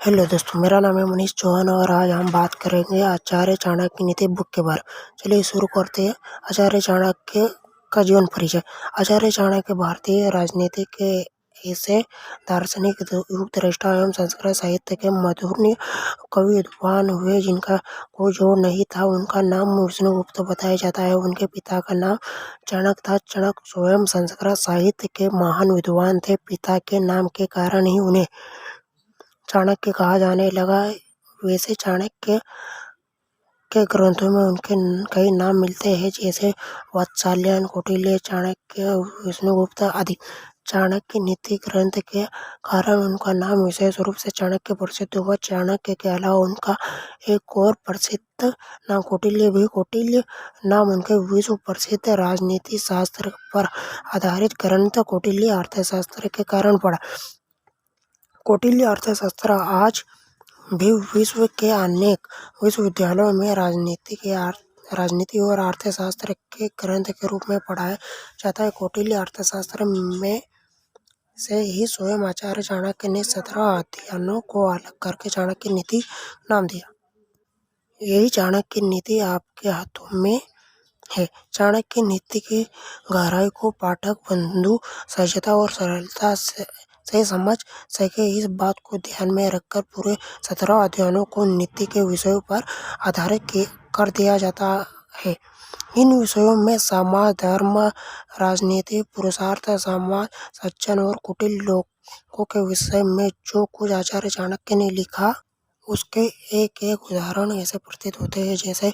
Hello दोस्तों, मेरा नाम है मनीष चौहान और आज हम बात करेंगे आचार्य चाणक्य नीति बुक के बारे में। चलिए शुरू करते हैं। आचार्य चाणक्य का जीवन परिचय। आचार्य चाणक्य भारतीय राजनीति के ऐसे दार्शनिक, उपदेष्टा एवं संस्कृत साहित्य के मधुर कवि विद्वान हुए जिनका कोई जोड़ नहीं था। उनका नाम विष्णुगुप्त बताया जाता है। उनके पिता का नाम चाणक्य था। चाणक्य स्वयं संस्कृत साहित्य के महान विद्वान थे। पिता के नाम के कारण ही उन्हें चाणक्य कहा जाने लगा। वैसे चाणक्य के ग्रंथों में उनके कई नाम मिलते हैं, जैसे वात्स्यायन, कौटिल्य, चाणक्य, विष्णुगुप्त आदि। चाणक्य नीति ग्रंथ के कारण उनका नाम विशेष रूप से चाणक्य प्रसिद्ध हुआ। चाणक्य के अलावा उनका एक और प्रसिद्ध नाम कौटिल्य भी। कौटिल्य नाम उनके विश्व प्रसिद्ध राजनीति शास्त्र पर आधारित ग्रंथ कौटिल्य अर्थशास्त्र के कारण पड़ा। कौटिल्य अर्थशास्त्र आज भी विश्व के अनेक विश्वविद्यालयों में राजनीति और अर्थशास्त्र के ग्रंथ के रूप में पढ़ाया जाता है। कौटिल्य अर्थशास्त्र में से ही स्वयं आचार्य चाणक्य ने 17 अध्ययनों को अलग करके चाणक्य नीति नाम दिया। यही चाणक्य नीति आपके हाथों में है। चाणक्य नीति की गहराई को पाठक बंधु सहजता और सरलता से समझ सके, इस बात को ध्यान में रखकर पूरे 17 अध्ययनों को नीति के विषयों पर आधारित कर दिया जाता है। इन विषयों में समाज, धर्म, राजनीति, पुरुषार्थ, समाज, सज्जन और कुटिल लोगों के विषय में जो कुछ आचार्य चाणक्य ने लिखा, उसके एक एक उदाहरण ऐसे प्रतीत होते हैं जैसे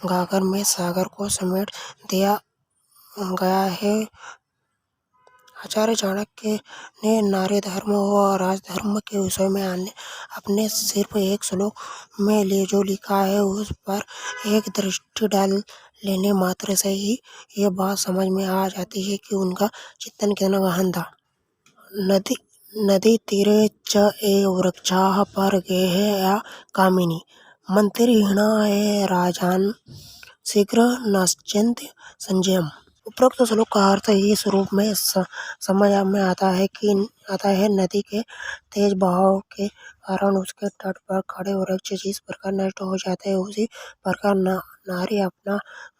गागर में सागर को समेट दिया गया है। आचार्य चाणक्य ने नारी धर्म और राजधर्म के विषय में अपने सिर्फ एक श्लोक में जो लिखा है, उस पर एक दृष्टि डाल लेने मात्र से ही ये बात समझ में आ जाती है कि उनका चिंतन कितना गहन था। नदी तीरे च वृक्षाः परगेह कामिनी मंत्रिहीणा राजान शीघ्र नश्यन्ति संजयम। उपरोक्त श्लोक का अर्थ इस रूप में समझ में आता है नदी के तेज बहाव के कारण उसके तट पर खड़े वृक्ष जिस प्रकार नष्ट हो जाते हैं, उसी प्रकार नारी अपना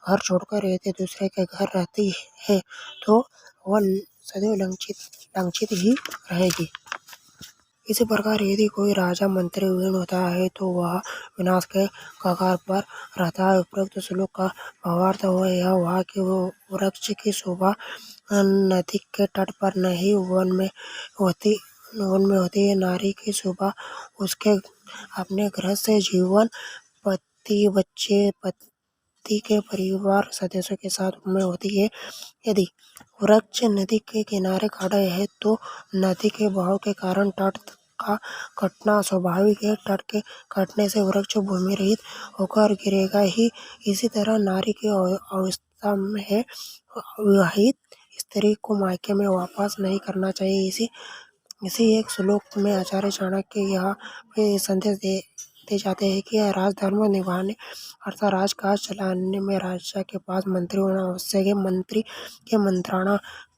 घर छोड़कर यदि दूसरे के घर रहती है तो वह सदैव लांछित ही रहेगी। इसी प्रकार यदि कोई राजा मंत्री विहीन होता है तो वह विनाश के कगार पर रहता है। उपरोक्त श्लोक का भावार्थ यह हुआ कि वो वृक्ष की शोभा नदी के तट पर नहीं वन में होती है। नारी की शोभा उसके अपने घर से जीवन, पति, बच्चे, पति के परिवार सदस्यों के साथ में होती है। यदि वृक्ष नदी के किनारे खड़े है तो नदी के बहाव के कारण तट का कटना स्वाभाविक है। तट के कटने से वृक्ष भूमि रहित होकर गिरेगा ही। इसी तरह नारी की अवस्था में है, विवाहित स्त्री को मायके में वापस नहीं करना चाहिए। इसी एक श्लोक में आचार्य चाणक्य यह संदेश दे जाते हैं कि राजधर्म निभाने अर्थात राजकाज चलाने में राजा के पास मंत्री होना आवश्यक है। मंत्री के मंत्राणा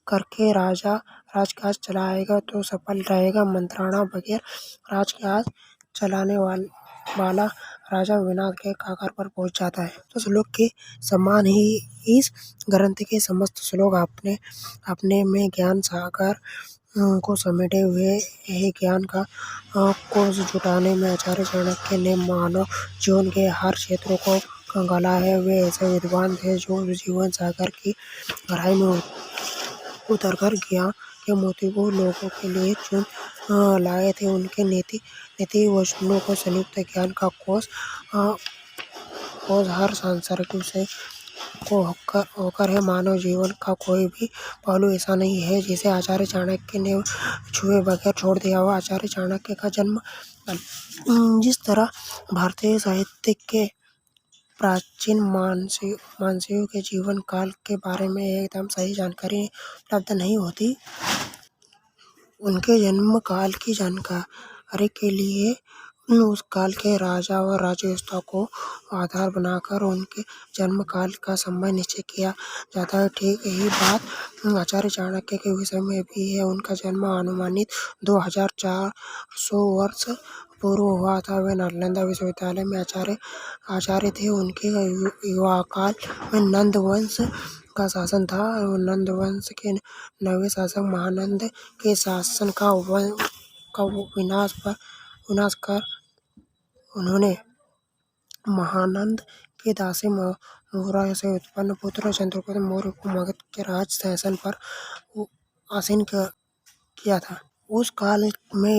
करके राजा राजकाज चलाएगा तो सफल रहेगा। मंत्राणा बगैर राजकाज चलाने वाला राजा विनाश के कगार पर पहुंच जाता है। तो श्लोक के समान ही इस ग्रंथ के समस्त श्लोक अपने में ज्ञान सागर को समेटे हुए है। ज्ञान का कोष जुटाने में आचार्य चाणक्य ने मानव जीवन के हर क्षेत्रों को खंगाला है। वे ऐसे विद्वान थे जो जीवन सागर की गहराई में उतरकर ज्ञान के मोती को लोगों के लिए चुन लाए थे। उनके नीति वचनों को संयुक्त ज्ञान का कोष हर सांसारिक विषय को होकर है। मानव जीवन का कोई भी पहलू ऐसा नहीं है जिसे आचार्य चाणक्य ने छुए बगैर छोड़ दिया हो। आचार्य चाणक्य का जन्म जिस तरह भारतीय साहित्य के प्राचीन मानसियों के जीवन काल के बारे में एकदम सही जानकारी उपलब्ध नहीं होती, उनके जन्म काल की जानकारी के लिए उस काल के राजा और राजव्यवस्था को आधार बनाकर उनके जन्म काल का समय निश्चय किया जाता है। ठीक यही बात आचार्य चाणक्य के विषय में भी है। उनका जन्म अनुमानित 2400 वर्ष पूर्व हुआ था वे नालंदा विश्वविद्यालय में आचार्य थे। उनके युवा काल में नंद वंश का शासन था। नंद वंश के 9वें शासक महानंद के शासन का विनाश कर उन्होंने महानंद के दासी मौर्य से उत्पन्न पुत्र चंद्रगुप्त मौर्य को मगध के राज शासन पर आसीन किया था। उस काल में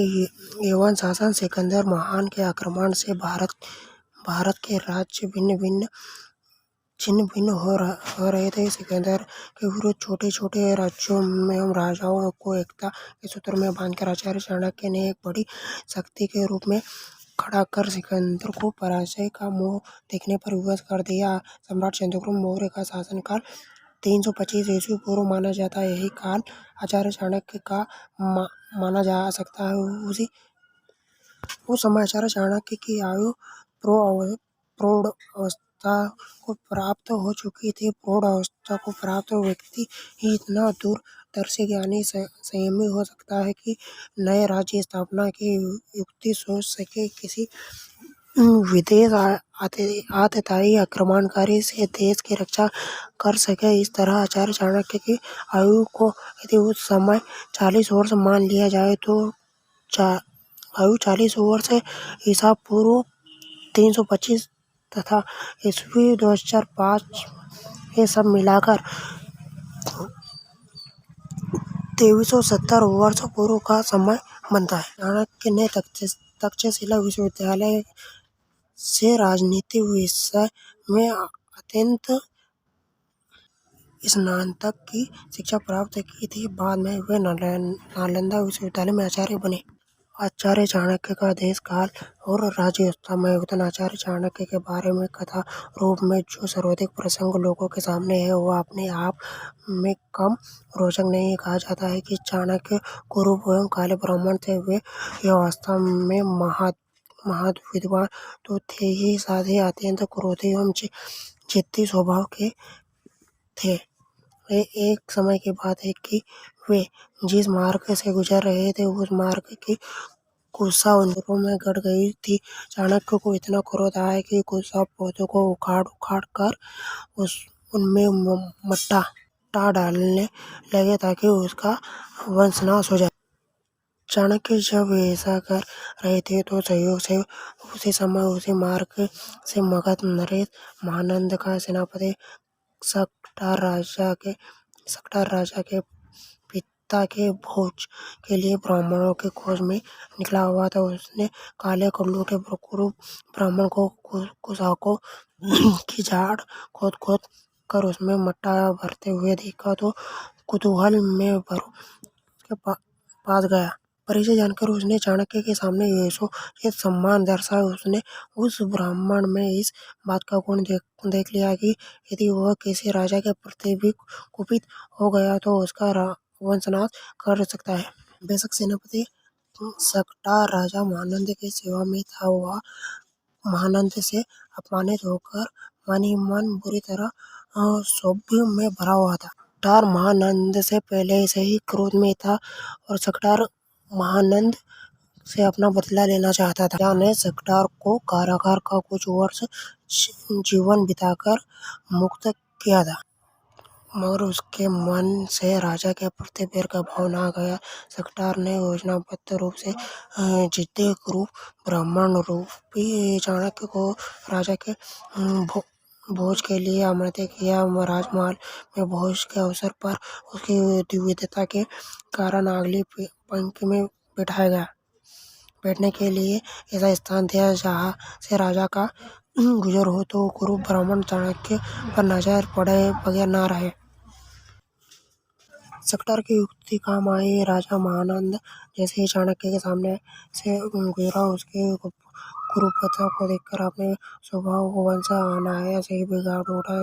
यवन शासक सिकंदर महान के आक्रमण से भारत के राज्य छिन्न भिन्न हो रहे थे। सिकंदर के विरुद्ध छोटे छोटे राज्यों में राजाओं को एकता के सूत्र में बांधकर आचार्य चाणक्य ने एक बड़ी शक्ति के रूप में खड़ा कर सिकंदर को पराजय का मुंह देखने पर विवश कर दिया। सम्राट चंद्रगुप्त मौर्य का शासनकाल 325 ईस्वी पूर्व माना जाता है। यही काल आचार्य चाणक्य का माना जा सकता है। उस समय आचार्य चाणक्य की आयु प्रौढ़ अवस्था को प्राप्त हो चुकी थी। प्रौढ़ अवस्था को प्राप्त व्यक्ति ही इतना दूरदर्शी ज्ञानी संयमी हो सकता है कि नए राज्य स्थापना की युक्ति सोच सके, किसी विदेश आतताई आक्रमणकारी से देश की रक्षा कर सके। इस तरह आचार्य चाणक्य की आयु को यदि उस समय 40 वर्ष मान लिया जाए तो आयु 40 वर्ष ईसा पूर्व 325 तथा ईस्वी 2005 ये सब मिलाकर 2370 वर्ष पूर्व का समय बनता है। चाणक्य ने तक्षशिला विश्वविद्यालय से राजनीति विषय में अत्यंत स्नातक की शिक्षा प्राप्त की थी। बाद में वे नालंदा विश्वविद्यालय में आचार्य बने। आचार्य चाणक्य का देश काल और राज्य व्यवस्था में योगदान। आचार्य चाणक्य के बारे में कथा रूप में जो सर्वाधिक प्रसंग लोगों के सामने है वह अपने आप में कम रोचक नहीं। कहा जाता है कि चाणक्य कुरूप एवं काले ब्राह्मण थे। वे यह वास्तव में महाविद्वान तो थे ही, साथ ही अत्यंत क्रोधी एवं जिद्दी स्वभाव के थे। एक समय की बात है कि वे जिस मार्ग से गुजर रहे थे उस मार्ग की कुत्सा उनको में गड़ गई थी। चाणक्य को इतना क्रोध आया कि कुत्सा पौधों को उखाड़ कर उनमें मट्टा डालने लगे ताकि उसका वंशनाश हो जाए। चाणक्य जब ऐसा कर रहे थे तो संयोग से उसी समय उसी मार्ग से मगध नरेश महानंद का सेनापति सकटार राजा के पिता के भोज के लिए ब्राह्मणों की खोज में निकला हुआ था। उसने काले कल्लूटे कुरूप ब्राह्मण को कुशाकों की झाड़ खोद कर उसमें मट्टा भरते हुए देखा तो कुतूहल में उसके पास गया। परिचय जानकर उसने चाणक्य के सामने यथोचित सम्मान दर्शाया। उसने उस ब्राह्मण में इस बात का गुण देख लिया कि यदि वह किसी राजा के प्रति भी कुपित हो गया तो उसका वंशनाश कर सकता है। बेशक सेनापति सकटार राजा महानंद की सेवा में था, वह महानंद से अपमानित होकर मन ही मन बुरी तरह क्षोभ में भरा हुआ था। सकटार महानंद से पहले से ही क्रोध में था और सकटार महानंद से अपना बदला लेना चाहता था। राजा ने सकटार को कारागार का कुछ वर्ष जीवन बिताकर मुक्त किया था, मगर उसके मन से राजा के प्रति बैर का भाव न गया। सकटार ने योजनाबद्ध रूप से जिद्दी क्रूर ब्राह्मण रूपी चाणक्य को राजा के भोज के लिए आमंत्रित किया। राजमहल में भोज के अवसर पर उसकी विविधता के कारण अगली पंक्ति में बैठाया गया। बैठने के लिए ऐसा स्थान दिया जहाँ से राजा का गुजर हो तो कुरूप ब्राह्मण चाणक्य पर नजर पड़े बगैर न रहे। सकटार की युक्ति काम आई। राजा महानंद जैसे ही चाणक्य के सामने से गुजरा उसके कुरूपता को देखकर अपने स्वभाव को वंश अनायास ही बिगाड़ उठा।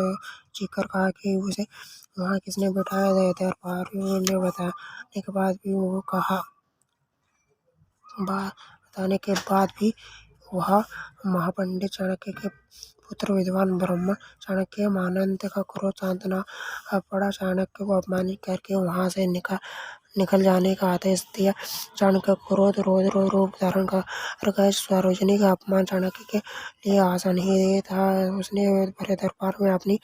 चीखकर कहा कि उसे वहाँ किसने बैठाया। दरबारियों ने बताने के बाद भी वह महापंडित चाणक्य के पुत्र विद्वान ब्राह्मण चाणक्य महानंद का क्रोध शांत न पड़ा। चाणक्य को अपमानित करके वहाँ से निकल जाने का आदेश दिया। चाणक्य क्रोध रौद्र रूप धारण कर गए। सार्वजनिक अपमान चाणक्य के लिए आसान ही था। उसने भरे दरबार में अपनी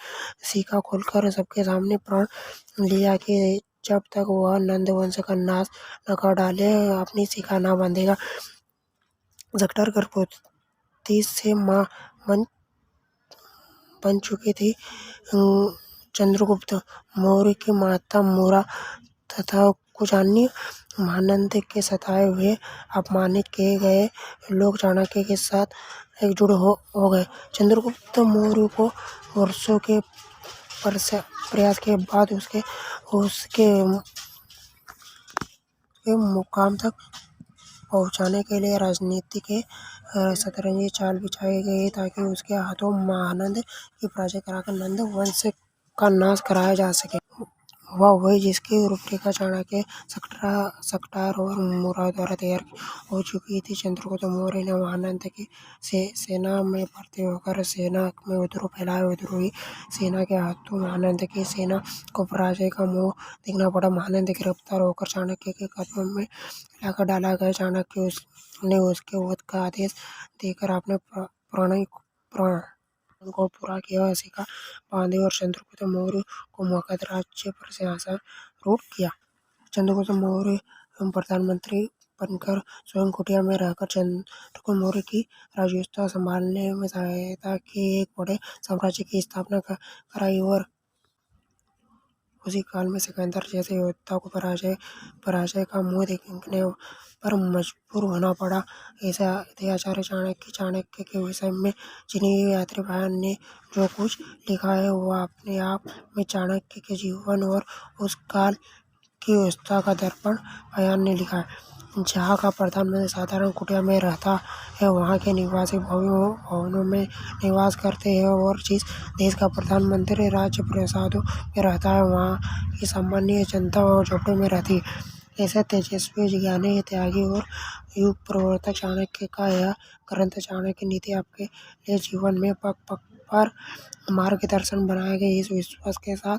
शिखा खोलकर सबके सामने प्रण लिया कि जब तक वह नंद वंश का नाश न कर डाले अपनी शिखा न बांधेगा। जठर गर्भवती से मां बन चुकी थी। चंद्रगुप्त मौर्य की माता मूरा तथा कुछ अन्य महानंद के सताए हुए अपमानित किए गए लोग चाणक्य के साथ एकजुट हो गए। चंद्रगुप्त मौर्य को वर्षों के प्रयास के बाद उसके उसके मुकाम तक पहुंचाने के लिए राजनीति के सतरंगी चाल बिछाई गई ताकि उसके हाथों महानंद की पराजय कराकर नंद वंश का नाश कराया जा सके। वह वही जिसकी रूपरेखा चाणक्य, सकटार और मूरा द्वारा तैयार हो चुकी थी। चंद्रगुप्त मौर्य ने महानंद की सेना में भर्ती होकर सेना में विद्रोह फैलाया। विद्रोही सेना के हाथों महानंद की सेना को पराजय का मुंह देखना पड़ा। महानंद गिरफ्तार होकर चाणक्य के कदमों में लाकर डाला गया। चाणक्य ने उसके वध का आदेश देकर अपने प्रण को पूरा किया, शिखा बांधी और चंद्रगुप्त मौर्य को मगध राज्य पर सिंहासनारूढ़ किया। चंद्रगुप्त मौर्य प्रधानमंत्री बनकर स्वयं कुटिया में रहकर चंद्रगुप्त मौर्य की राजव्यवस्था संभालने में सहायता की, एक बड़े साम्राज्य की स्थापना कराई और उसी काल में सिकंदर जैसे योद्धा को पराजय का मुंह देखने पर मजबूर होना पड़ा। ऐसा थे आचार्य चाणक्य के विषय में चीनी यात्री बयान ने जो कुछ लिखा है वह अपने आप में चाणक्य के जीवन और उस काल की व्यवस्था का दर्पण बयान ने लिखा है। जहाँ का प्रधानमंत्री साधारण कुटिया में रहता है वहाँ के निवासी भवनों में निवास करते हैं और जिस देश का प्रधानमंत्री राज्य प्रासादों में रहता है वहाँ की सामान्य जनता झोपड़ों में रहती है। ऐसे तेजस्वी, ज्ञानी, त्यागी और युग प्रवर्तक चाणक्य का यह ग्रंथ चाणक्य नीति आपके लिए जीवन में पग पग पर मार्गदर्शन बनाएगा। इस विश्वास के साथ